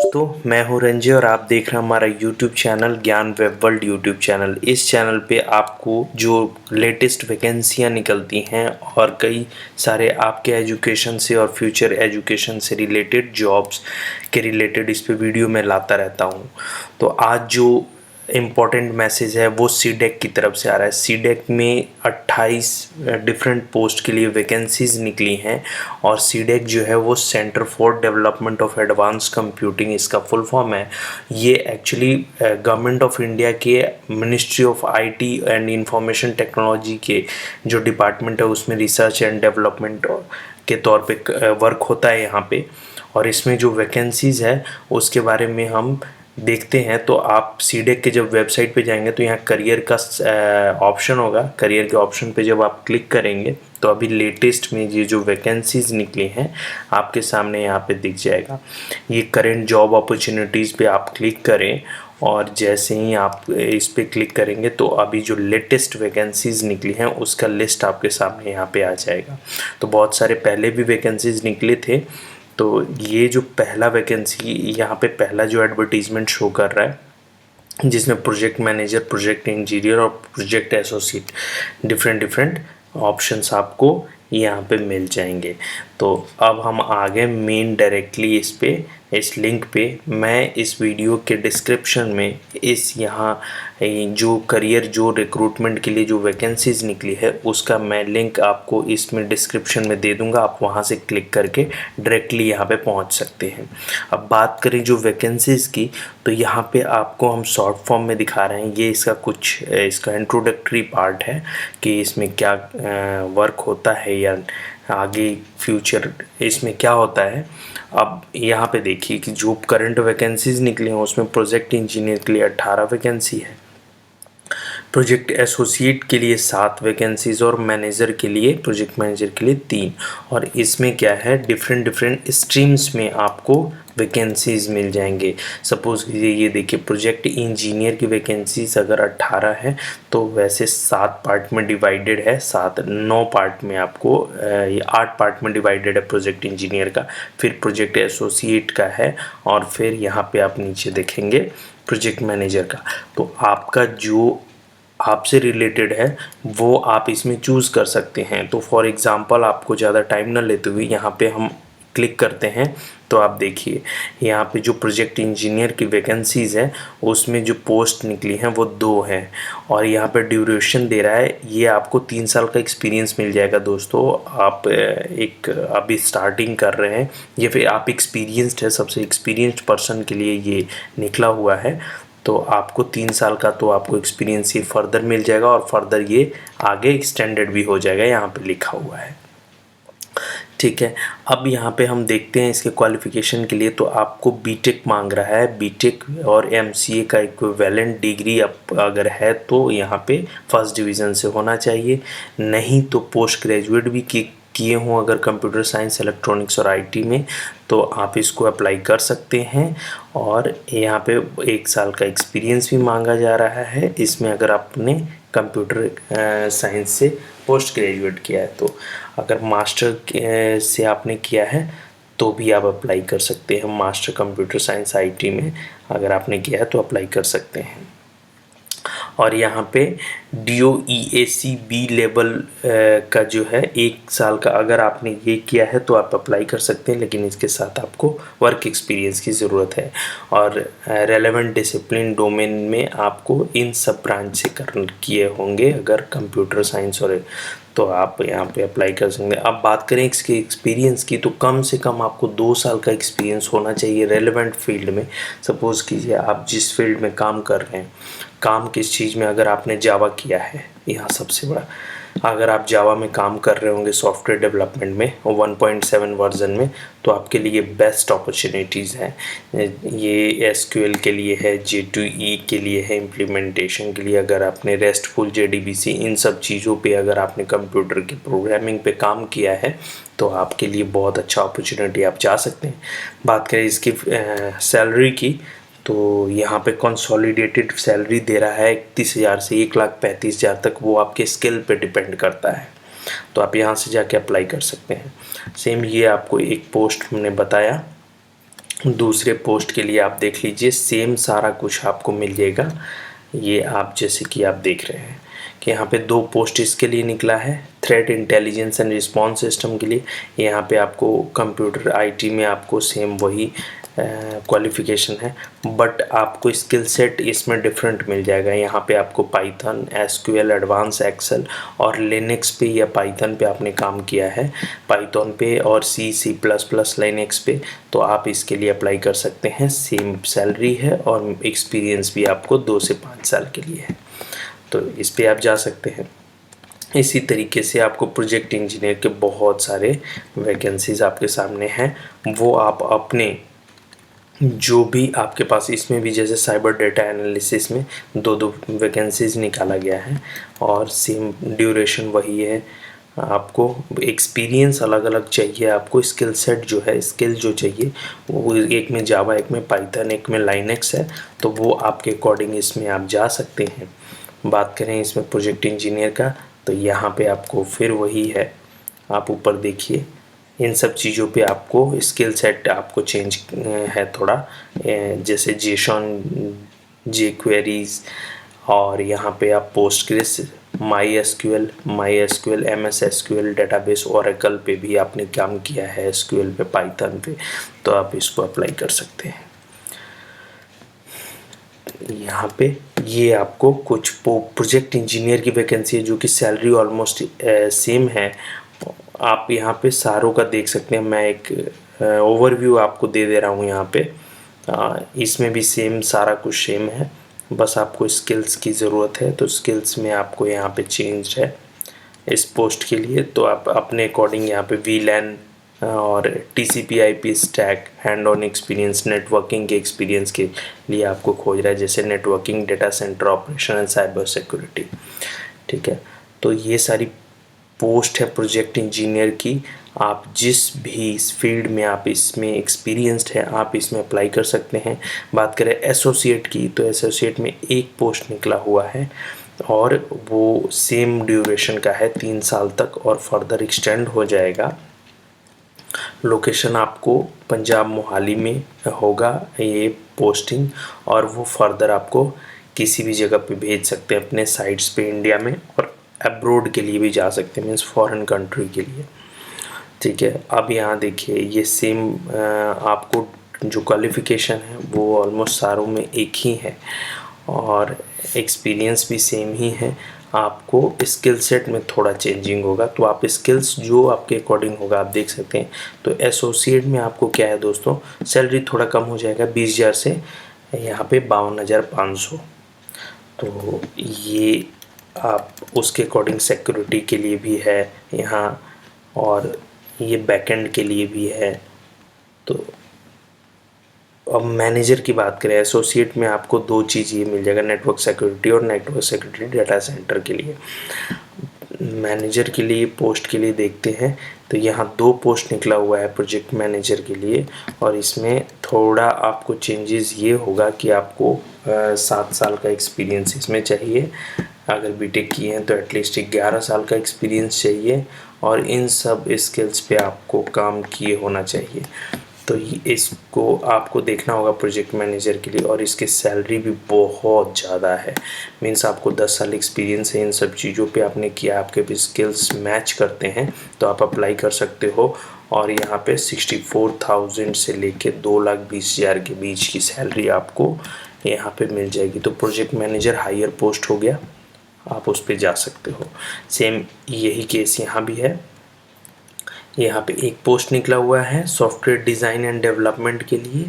दोस्तों, मैं हूं रंजय और आप देख रहे हैं हमारा YouTube चैनल ज्ञान वेब वर्ल्ड यूट्यूब चैनल। इस चैनल पे आपको जो लेटेस्ट वैकेंसियां निकलती हैं और कई सारे आपके एजुकेशन से और फ्यूचर एजुकेशन से रिलेटेड जॉब्स के रिलेटेड इस पे वीडियो में लाता रहता हूं। तो आज जो इम्पॉर्टेंट मैसेज है वो सीडेक की तरफ से आ रहा है। सीडेक में 28 डिफरेंट पोस्ट के लिए वैकेंसीज निकली हैं और सीडेक जो है वो centre for development of advance computing इसका फुल फॉर्म है। ये एक्चुअली गवर्नमेंट ऑफ इंडिया के ministry of IT and information technology के जो डिपार्टमेंट है उसमें रिसर्च एंड डेवलपमेंट के तौर पे वर्क होता है यहाँ पे। और इसमें जो वैकेंसीज़ है उसके बारे में हम देखते हैं। तो आप सीडेक के जब वेबसाइट पे जाएंगे तो यहाँ करियर का ऑप्शन होगा। करियर के ऑप्शन पे जब आप क्लिक करेंगे तो अभी लेटेस्ट में ये जो वैकेंसीज़ निकली हैं आपके सामने यहाँ पे दिख जाएगा। ये करेंट जॉब अपॉर्चुनिटीज़ पे आप क्लिक करें और जैसे ही आप इस पर क्लिक करेंगे तो अभी जो लेटेस्ट वैकेंसीज़ निकली हैं उसका लिस्ट आपके सामने यहाँ पे आ जाएगा। तो बहुत सारे पहले भी वैकेंसीज़ निकले थे। तो ये जो पहला वैकेंसी यहाँ पे पहला जो एडवर्टीज़मेंट शो कर रहा है जिसमें प्रोजेक्ट मैनेजर, प्रोजेक्ट इंजीनियर और प्रोजेक्ट एसोसिएट डिफरेंट ऑप्शंस आपको यहाँ पे मिल जाएंगे। तो अब हम आगे मेन डायरेक्टली इस लिंक पे मैं इस वीडियो के डिस्क्रिप्शन में इस यहाँ जो करियर जो रिक्रूटमेंट के लिए जो वैकेंसीज़ निकली है उसका मैं लिंक आपको इसमें डिस्क्रिप्शन में दे दूँगा। आप वहाँ से क्लिक करके डायरेक्टली यहाँ पे पहुँच सकते हैं। अब बात करें जो वैकेंसीज़ की तो यहाँ पे आपको हम शॉर्ट फॉर्म में दिखा रहे हैं। ये इसका इंट्रोडक्टरी पार्ट है कि इसमें क्या वर्क होता है या आगे फ्यूचर इसमें क्या होता है। अब यहाँ पे देखिए कि जो करंट वैकेंसीज़ निकली हैं उसमें प्रोजेक्ट इंजीनियर के लिए 18 वैकेंसी है, प्रोजेक्ट एसोसिएट के लिए 7 वैकेंसीज़ और मैनेजर के लिए, प्रोजेक्ट मैनेजर के लिए 3। और इसमें क्या है डिफरेंट स्ट्रीम्स में आपको वैकेंसीज़ मिल जाएंगे। सपोज़ कीजिए ये देखिए प्रोजेक्ट इंजीनियर की वैकेंसीज़ अगर 18 है तो वैसे 7 पार्ट में डिवाइडेड है, 9 पार्ट में आपको ये 8 पार्ट में डिवाइडेड है प्रोजेक्ट इंजीनियर का। फिर प्रोजेक्ट एसोसिएट का है और फिर यहाँ पे आप नीचे देखेंगे प्रोजेक्ट मैनेजर का। तो आपका जो आपसे रिलेटेड है वो आप इसमें चूज़ कर सकते हैं। तो फॉर एग्ज़ाम्पल आपको ज़्यादा टाइम ना लेते हुए यहाँ पे हम क्लिक करते हैं तो आप देखिए यहाँ पे जो प्रोजेक्ट इंजीनियर की वैकेंसीज़ है उसमें जो पोस्ट निकली हैं वो 2 हैं और यहाँ पे ड्यूरेशन दे रहा है। ये आपको 3 साल का एक्सपीरियंस मिल जाएगा दोस्तों। आप अभी स्टार्टिंग कर रहे हैं या फिर आप एक्सपीरियंस्ड है, सबसे एक्सपीरियंस्ड पर्सन के लिए ये निकला हुआ है। तो आपको 3 साल का तो आपको एक्सपीरियंस ये फर्दर मिल जाएगा और फर्दर ये आगे एक्सटेंडेड भी हो जाएगा, यहाँ पे लिखा हुआ है। ठीक है, अब यहाँ पे हम देखते हैं इसके क्वालिफ़िकेशन के लिए। तो आपको बीटेक मांग रहा है, बीटेक और एमसीए का इक्विवेलेंट डिग्री अगर है तो यहाँ पे फर्स्ट डिवीज़न से होना चाहिए, नहीं तो पोस्ट ग्रेजुएट भी किए हों अगर कंप्यूटर साइंस, इलेक्ट्रॉनिक्स और आईटी में तो आप इसको अप्लाई कर सकते हैं। और यहाँ पे 1 साल का एक्सपीरियंस भी मांगा जा रहा है इसमें अगर आपने कंप्यूटर साइंस से पोस्ट ग्रेजुएट किया है। तो अगर मास्टर से आपने किया है तो भी आप अप्लाई कर सकते हैं। मास्टर कंप्यूटर साइंस आईटी में अगर आपने किया है तो अप्लाई कर सकते हैं। और यहाँ पे DOEAC बी लेवल का जो है 1 साल का अगर आपने ये किया है तो आप अप्लाई कर सकते हैं, लेकिन इसके साथ आपको वर्क एक्सपीरियंस की ज़रूरत है। और रेलेवेंट डिसिप्लिन डोमेन में आपको इन सब ब्रांच से किए होंगे अगर कंप्यूटर साइंस और तो आप यहाँ पे अप्लाई कर सकते हैं। अब बात करें इसके एक्सपीरियंस की तो कम से कम आपको 2 साल का एक्सपीरियंस होना चाहिए रेलेवेंट फील्ड में। सपोज़ कीजिए आप जिस फील्ड में काम कर रहे हैं, काम किस चीज़ में, अगर आपने जावा किया है, यहाँ सबसे बड़ा अगर आप जावा में काम कर रहे होंगे सॉफ्टवेयर डेवलपमेंट में 1.7 वर्जन में तो आपके लिए बेस्ट अपॉर्चुनिटीज़ हैं। ये SQL के लिए है, J2E के लिए है, इम्प्लीमेंटेशन के लिए अगर आपने रेस्टफुल JDBC इन सब चीज़ों पे अगर आपने कंप्यूटर के प्रोग्रामिंग पे काम किया है तो आपके लिए बहुत अच्छा अपॉर्चुनिटी, आप जा सकते हैं। बात करें इसकी सैलरी की तो यहाँ पे कंसोलिडेटेड सैलरी दे रहा है 31,000 से 1,35,000 तक, वो आपके स्किल पे डिपेंड करता है। तो आप यहाँ से जाके अप्लाई कर सकते हैं। सेम ये आपको एक पोस्ट हमने बताया दूसरे पोस्ट के लिए आप देख लीजिए, सेम सारा कुछ आपको मिल जाएगा। ये आप जैसे कि आप देख रहे हैं कि यहाँ पे 2 पोस्ट इसके लिए निकला है, threat intelligence and response system के लिए। यहाँ पे आपको कंप्यूटर आईटी में आपको सेम वही क्वालिफ़िकेशन है, बट आपको स्किल सेट इसमें डिफरेंट मिल जाएगा। यहाँ पे आपको पाइथन, एसक्यूएल, एडवांस एक्सेल और लिनक्स पे या पाइथन पे आपने काम किया है, पाइथन पे और सी प्लस प्लस लिनक्स पे, तो आप इसके लिए अप्लाई कर सकते हैं। सेम सैलरी है और एक्सपीरियंस भी आपको 2 से 5 साल के लिए है, तो इस पे आप जा सकते हैं। इसी तरीके से आपको प्रोजेक्ट इंजीनियर के बहुत सारे वैकेंसीज़ आपके सामने हैं, वो आप अपने जो भी आपके पास, इसमें भी जैसे साइबर डेटा एनालिसिस में 2-2 वैकेंसीज निकाला गया है और सेम ड्यूरेशन वही है। आपको एक्सपीरियंस अलग अलग चाहिए, आपको स्किल सेट जो है, स्किल जो चाहिए वो एक में जावा, एक में पाइथन, एक में लाइनेक्स है, तो वो आपके अकॉर्डिंग इसमें आप जा सकते हैं। बात करें इसमें प्रोजेक्ट इंजीनियर का, तो यहाँ पे आपको फिर वही है, आप ऊपर देखिए, इन सब चीज़ों पे आपको स्किल सेट आपको चेंज है थोड़ा, जैसे जेसॉन, जे क्वेरीज, और यहाँ पे आप Postgres, my SQL, MS SQL database, Oracle पे भी आपने काम किया है, एसक्यूएल पे, पाइथन पे, तो आप इसको अप्लाई कर सकते हैं। यहाँ पे ये आपको कुछ प्रोजेक्ट इंजीनियर की वैकेंसी है जो कि सैलरी ऑलमोस्ट सेम है। आप यहाँ पे सारों का देख सकते हैं, मैं एक ओवरव्यू आपको दे दे रहा हूँ यहाँ पे। इसमें भी सेम सारा कुछ सेम है, बस आपको स्किल्स की ज़रूरत है, तो स्किल्स में आपको यहाँ पे चेंज है इस पोस्ट के लिए। तो आप अपने अकॉर्डिंग यहाँ पे वीलैन और TCP/IP stack, hand on experience, networking के एक्सपीरियंस के लिए आपको खोज रहा है, जैसे networking, data centre operation and cyber security. ठीक है, तो ये सारी पोस्ट है प्रोजेक्ट इंजीनियर की। आप जिस भी इस फील्ड में आप इसमें एक्सपीरियंस्ड है, आप इसमें अप्लाई कर सकते हैं। बात करें एसोसिएट की, तो एसोसिएट में एक पोस्ट निकला हुआ है और वो सेम ड्यूरेशन का है, 3 साल तक, और फर्दर एक्सटेंड हो जाएगा। लोकेशन आपको पंजाब मोहाली में होगा ये पोस्टिंग, और वो फर्दर आपको किसी भी जगह पे भेज सकते हैं अपने साइट्स पे इंडिया में, और अब्रोड के लिए भी जा सकते हैं, मीन्स फॉरेन कंट्री के लिए। ठीक है, अब यहाँ देखिए, ये सेम आपको जो क्वालिफ़िकेशन है वो ऑलमोस्ट सारों में एक ही है और एक्सपीरियंस भी सेम ही है। आपको स्किल सेट में थोड़ा चेंजिंग होगा, तो आप स्किल्स जो आपके अकॉर्डिंग होगा आप देख सकते हैं। तो एसोसिएट में आपको क्या है दोस्तों, सैलरी थोड़ा कम हो जाएगा 20,000 से, यहाँ पे 52,500। तो ये आप उसके अकॉर्डिंग सिक्योरिटी के लिए भी है यहाँ, और ये बैकएंड के लिए भी है। तो अब मैनेजर की बात करें, एसोसिएट में आपको 2 चीज़ ये मिल जाएगा, नेटवर्क सिक्योरिटी और नेटवर्क सिक्योरिटी डेटा सेंटर के लिए। मैनेजर के लिए पोस्ट के लिए देखते हैं, तो यहाँ 2 पोस्ट निकला हुआ है प्रोजेक्ट मैनेजर के लिए, और इसमें थोड़ा आपको चेंजेस ये होगा कि आपको 7 साल का एक्सपीरियंस इसमें चाहिए, अगर बीटेक किए हैं तो एटलीस्ट 11 साल का एक्सपीरियंस चाहिए, और इन सब स्किल्स पे आपको काम किए होना चाहिए। तो इसको आपको देखना होगा प्रोजेक्ट मैनेजर के लिए, और इसकी सैलरी भी बहुत ज़्यादा है, मीन्स आपको 10 साल एक्सपीरियंस है, इन सब चीज़ों पे आपने किया, आपके भी स्किल्स मैच करते हैं, तो आप अप्लाई कर सकते हो। और यहाँ पे 64,000 से लेके 2,20,000 के बीच की सैलरी आपको यहाँ पे मिल जाएगी। तो प्रोजेक्ट मैनेजर हायर पोस्ट हो गया, आप उस पर जा सकते हो। सेम यही केस यहाँ भी है। यहाँ पे एक पोस्ट निकला हुआ है सॉफ्टवेयर डिज़ाइन एंड डेवलपमेंट के लिए,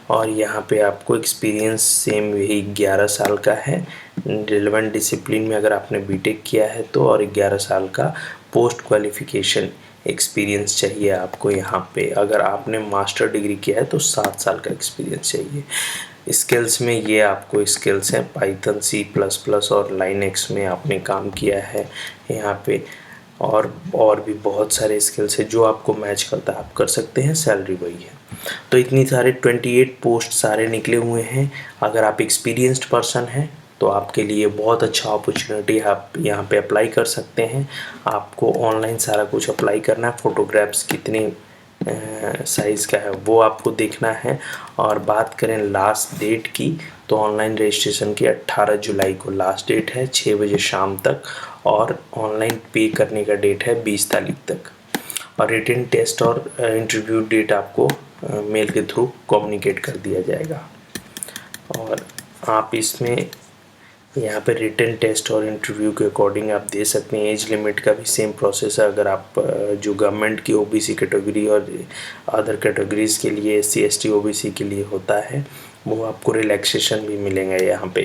और यहाँ पे आपको एक्सपीरियंस सेम यही 11 साल का है, रिलेवेंट डिसिप्लिन में अगर आपने बीटेक किया है तो, और 11 साल का पोस्ट क्वालिफिकेशन एक्सपीरियंस चाहिए आपको यहाँ पे। अगर आपने मास्टर डिग्री किया है तो 7 साल का एक्सपीरियंस चाहिए। स्किल्स में ये आपको स्किल्स हैं, पाइथन, C++ और लाइनेक्स में आपने काम किया है यहाँ पे, और भी बहुत सारे स्किल्स है जो आपको मैच करता है, आप कर सकते हैं, सैलरी वही है। तो इतनी सारे 28 पोस्ट सारे निकले हुए हैं। अगर आप एक्सपीरियंस्ड पर्सन हैं तो आपके लिए बहुत अच्छा अपॉर्चुनिटी है, आप यहाँ पे अप्लाई कर सकते हैं। आपको ऑनलाइन सारा कुछ अप्लाई करना है, फ़ोटोग्राफ्स कितने साइज़ का है वो आपको देखना है। और बात करें लास्ट डेट की, तो ऑनलाइन रजिस्ट्रेशन की 18 जुलाई को लास्ट डेट है 6 बजे शाम तक, और ऑनलाइन पे करने का डेट है 20 तारीख तक। और रिटन टेस्ट और इंटरव्यू डेट आपको मेल के थ्रू कम्युनिकेट कर दिया जाएगा। और आप इसमें यहाँ पे रिटन टेस्ट और इंटरव्यू के अकॉर्डिंग आप दे सकते हैं। एज लिमिट का भी सेम प्रोसेस है। अगर आप जो गवर्नमेंट की ओबीसी कैटेगरी और अदर कैटेगरीज़ के लिए SC ST OBC के लिए होता है, वो आपको रिलैक्सेशन भी मिलेंगे यहाँ पे।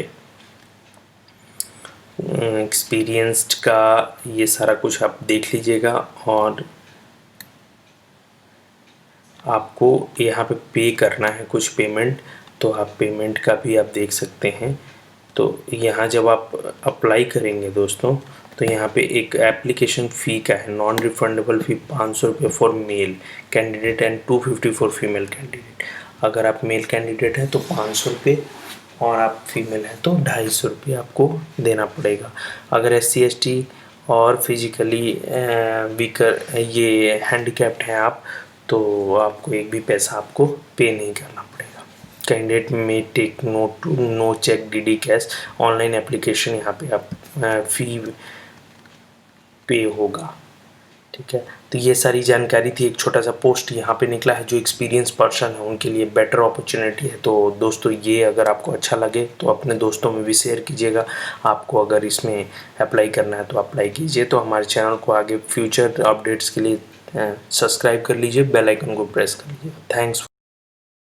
एक्सपीरियंस्ड का ये सारा कुछ आप देख लीजिएगा। और आपको यहाँ पे करना है कुछ पेमेंट, तो आप पेमेंट का भी आप देख सकते हैं। तो यहाँ जब आप अप्लाई करेंगे दोस्तों, तो यहाँ पे एक एप्लीकेशन फ़ी का है, नॉन रिफंडेबल फ़ी 500 रुपये for male candidate and 250 for female candidate. अगर आप मेल कैंडिडेट हैं तो 500 रुपये, और आप फीमेल हैं तो 250 रुपये आपको देना पड़ेगा। अगर SC ST और फिजिकली वीकर ये हैंडीकैप्ड हैं आप, तो आपको एक भी पैसा आपको पे नहीं करना पड़ेगा। कैंडिडेट में take no cheque DD cash online application, यहाँ पे आप फ़ी पे होगा। ठीक है, तो ये सारी जानकारी थी। एक छोटा सा पोस्ट यहाँ पे निकला है, जो एक्सपीरियंस पर्सन है उनके लिए बेटर अपॉर्चुनिटी है। तो दोस्तों ये अगर आपको अच्छा लगे तो अपने दोस्तों में भी शेयर कीजिएगा। आपको अगर इसमें अप्लाई करना है तो अप्लाई कीजिए। तो हमारे चैनल को आगे फ्यूचर अपडेट्स के लिए सब्सक्राइब कर लीजिए, बेल आइकन को प्रेस कर लीजिए। थैंक्स।